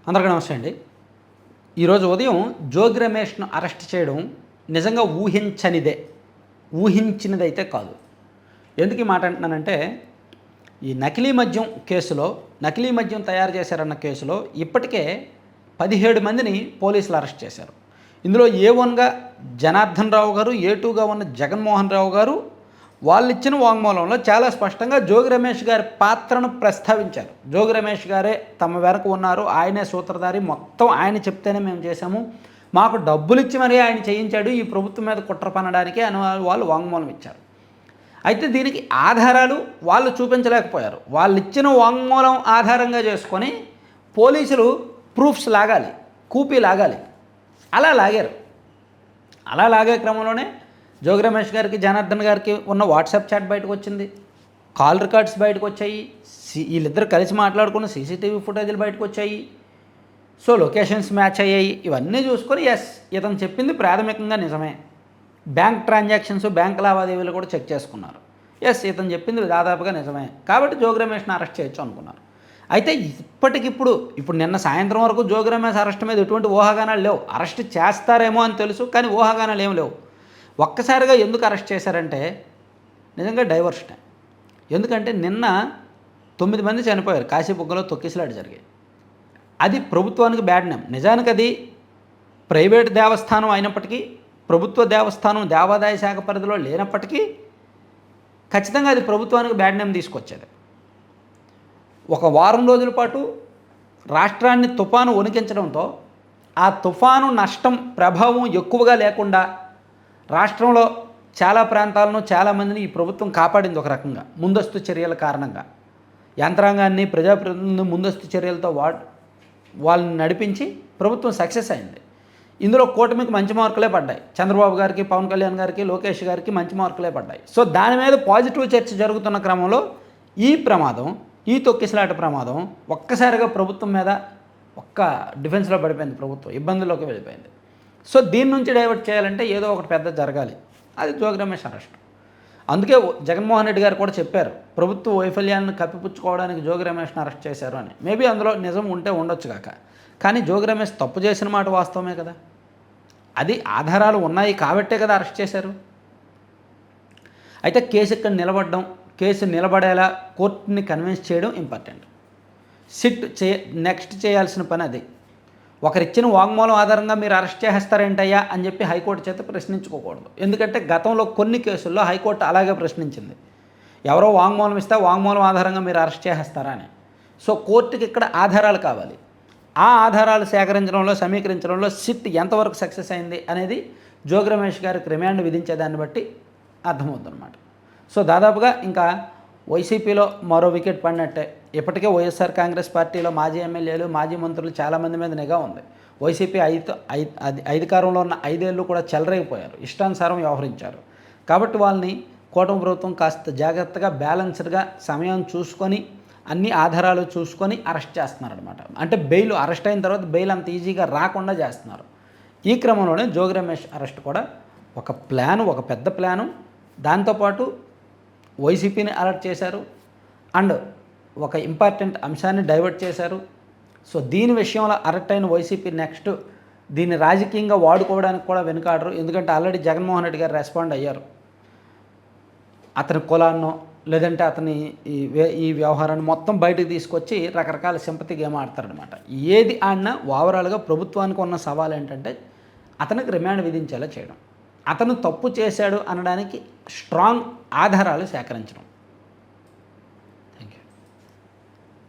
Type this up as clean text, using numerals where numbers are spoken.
అందరికీ నమస్తే అండి. ఈరోజు ఉదయం జోగి రమేష్ను అరెస్ట్ చేయడం నిజంగా ఊహించినదైతే కాదు. ఎందుకు ఈ మాట అంటున్నానంటే, ఈ నకిలీ మద్యం కేసులో, నకిలీ మద్యం తయారు చేశారన్న కేసులో ఇప్పటికే 17 మందిని పోలీసులు అరెస్ట్ చేశారు. ఇందులో A1గా జనార్దన్ రావు గారు, A2గా ఉన్న జగన్మోహన్ రావు గారు వాళ్ళు ఇచ్చిన వాంగ్మూలంలో చాలా స్పష్టంగా జోగి రమేష్ గారి పాత్రను ప్రస్తావించారు. జోగి రమేష్ గారే తమ వెనక ఉన్నారు, ఆయనే సూత్రధారి, మొత్తం ఆయన చెప్తేనే మేము చేశాము, మాకు డబ్బులు ఇచ్చి మరీ ఆయన చేయించాడు ఈ ప్రభుత్వం మీద కుట్ర పనడానికి అని వాళ్ళు వాంగ్మూలం ఇచ్చారు. అయితే దీనికి ఆధారాలు వాళ్ళు చూపించలేకపోయారు. వాళ్ళు ఇచ్చిన వాంగ్మూలం ఆధారంగా చేసుకొని పోలీసులు ప్రూఫ్స్ లాగాలి, కూపీ లాగాలి. అలా లాగారు. అలా లాగే క్రమంలోనే జోగి రమేష్ గారికి, జనార్దన్ గారికి ఉన్న వాట్సాప్ చాట్ బయటకు వచ్చింది, కాల్ రికార్డ్స్ బయటకు వచ్చాయి, వీళ్ళిద్దరు కలిసి మాట్లాడుకున్న సీసీటీవీ ఫుటేజీలు బయటకు వచ్చాయి, సో లొకేషన్స్ మ్యాచ్ అయ్యాయి. ఇవన్నీ చూసుకొని ఇతను చెప్పింది ప్రాథమికంగా నిజమే. బ్యాంక్ ట్రాన్సాక్షన్స్, బ్యాంక్ లావాదేవీలు కూడా చెక్ చేసుకున్నారు. ఇతను చెప్పింది దాదాపుగా నిజమే, కాబట్టి జోగి రమేష్ని అరెస్ట్ చేయొచ్చు అనుకున్నారు. అయితే ఇప్పుడు నిన్న సాయంత్రం వరకు జోగి రమేష్ అరెస్ట్ మీద ఎటువంటి ఊహాగానాలు లేవు. అరెస్ట్ చేస్తారేమో అని తెలుసు, కానీ ఊహాగానాలు ఏం లేవు. ఒక్కసారిగా ఎందుకు అరెస్ట్ చేశారంటే నిజంగా డైవర్షనే. ఎందుకంటే నిన్న 9 మంది చనిపోయారు, కాశీబుగ్గలో తొక్కిసలాట జరిగాయి. అది ప్రభుత్వానికి బ్యాడ్ నేమ్. నిజానికి అది ప్రైవేట్ దేవస్థానం అయినప్పటికీ, ప్రభుత్వ దేవస్థానం దేవాదాయ శాఖ పరిధిలో లేనప్పటికీ ఖచ్చితంగా అది ప్రభుత్వానికి బ్యాడ్ నేమ్ తీసుకొచ్చేది. ఒక వారం రోజుల పాటు రాష్ట్రాన్ని తుఫాను వణికించడంతో ఆ తుఫాను నష్టం ప్రభావం ఎక్కువగా లేకుండా రాష్ట్రంలో చాలా ప్రాంతాలను, చాలామందిని ఈ ప్రభుత్వం కాపాడింది. ఒక రకంగా ముందస్తు చర్యల కారణంగా యంత్రాంగాన్ని, ప్రజాప్రతినిధులను ముందస్తు చర్యలతో వాళ్ళని నడిపించి ప్రభుత్వం సక్సెస్ అయింది. ఇందులో కూటమికి మంచి మార్కులే పడ్డాయి. చంద్రబాబు గారికి, పవన్ కళ్యాణ్ గారికి, లోకేష్ గారికి మంచి మార్కులే పడ్డాయి. సో దాని మీద పాజిటివ్ చర్చ జరుగుతున్న క్రమంలో ఈ తొక్కిసలాట ప్రమాదం ఒక్కసారిగా ప్రభుత్వం మీద డిఫెన్స్లో పడిపోయింది. ప్రభుత్వం ఇబ్బందుల్లోకి వెళ్ళిపోయింది. సో దీని నుంచి డైవర్ట్ చేయాలంటే ఏదో ఒకటి పెద్ద జరగాలి. అది జోగి రమేష్ అరెస్ట్. అందుకే జగన్మోహన్ రెడ్డి గారు కూడా చెప్పారు, ప్రభుత్వ వైఫల్యాన్ని కప్పిపుచ్చుకోవడానికి జోగి రమేష్ని అరెస్ట్ చేశారు అని. మేబీ అందులో నిజం ఉంటే ఉండొచ్చు కాక, కానీ జోగి రమేష్ తప్పు చేసిన మాట వాస్తవమే కదా. అది ఆధారాలు ఉన్నాయి కాబట్టే కదా అరెస్ట్ చేశారు. అయితే కేసు నిలబడేలా కోర్టుని కన్విన్స్ చేయడం ఇంపార్టెంట్. నెక్స్ట్ చేయాల్సిన పని అది. ఒకరిచ్చిన వాంగ్మూలం ఆధారంగా మీరు అరెస్ట్ చేస్తారేంటయ్యా అని చెప్పి హైకోర్టు చేత ప్రశ్నించుకోకూడదు. ఎందుకంటే గతంలో కొన్ని కేసుల్లో హైకోర్టు అలాగే ప్రశ్నించింది. ఎవరో వాంగ్మూలం ఇస్తే వాంగ్మూలం ఆధారంగా మీరు అరెస్ట్ చేస్తారా అని. సో కోర్టుకి ఇక్కడ ఆధారాలు కావాలి. ఆ ఆధారాలు సేకరించడంలో, సమీకరించడంలో ఎంతవరకు సక్సెస్ అయింది అనేది జోగి రమేష్ గారికి రిమాండ్ విధించేదాన్ని బట్టి అర్థమవుతుందన్నమాట. సో దాదాపుగా ఇంకా వైసీపీలో మరో వికెట్ పడినట్టే. ఇప్పటికే వైఎస్ఆర్ కాంగ్రెస్ పార్టీలో మాజీ ఎమ్మెల్యేలు, మాజీ మంత్రులు చాలామంది మీద నిఘా ఉంది. వైసీపీ అధికారంలో ఉన్న 5 ఏళ్ళు కూడా చెలరేగిపోయారు, ఇష్టానుసారం వ్యవహరించారు. కాబట్టి వాళ్ళని కూటమి ప్రభుత్వం కాస్త జాగ్రత్తగా, బ్యాలెన్స్డ్గా సమయం చూసుకొని, అన్ని ఆధారాలు చూసుకొని అరెస్ట్ చేస్తున్నారనమాట. అంటే అరెస్ట్ అయిన తర్వాత బెయిల్ అంత ఈజీగా రాకుండా చేస్తున్నారు. ఈ క్రమంలోనే జోగి రమేష్ అరెస్ట్ కూడా ఒక పెద్ద ప్లాను. దాంతోపాటు వైసీపీని అలర్ట్ చేశారు అండ్ ఒక ఇంపార్టెంట్ అంశాన్ని డైవర్ట్ చేశారు. సో దీని విషయంలో అరెస్ట్ అయిన వైసీపీ నెక్స్ట్ దీన్ని రాజకీయంగా వాడుకోవడానికి కూడా వెనుకాడరు. ఎందుకంటే ఆల్రెడీ జగన్మోహన్ రెడ్డి గారు రెస్పాండ్ అయ్యారు. అతని కులాన్నో లేదంటే అతని ఈ వ్యవహారాన్ని మొత్తం బయటకు తీసుకొచ్చి రకరకాల సింపతి గేమ్ ఆడతారనమాట. ఏది ఆడినా ఓవరాల్గా ప్రభుత్వానికి ఉన్న సవాల్ ఏంటంటే అతనికి రిమాండ్ విధించేలా చేయడం, అతను తప్పు చేశాడు అనడానికి స్ట్రాంగ్ ఆధారాలు సేకరించడం.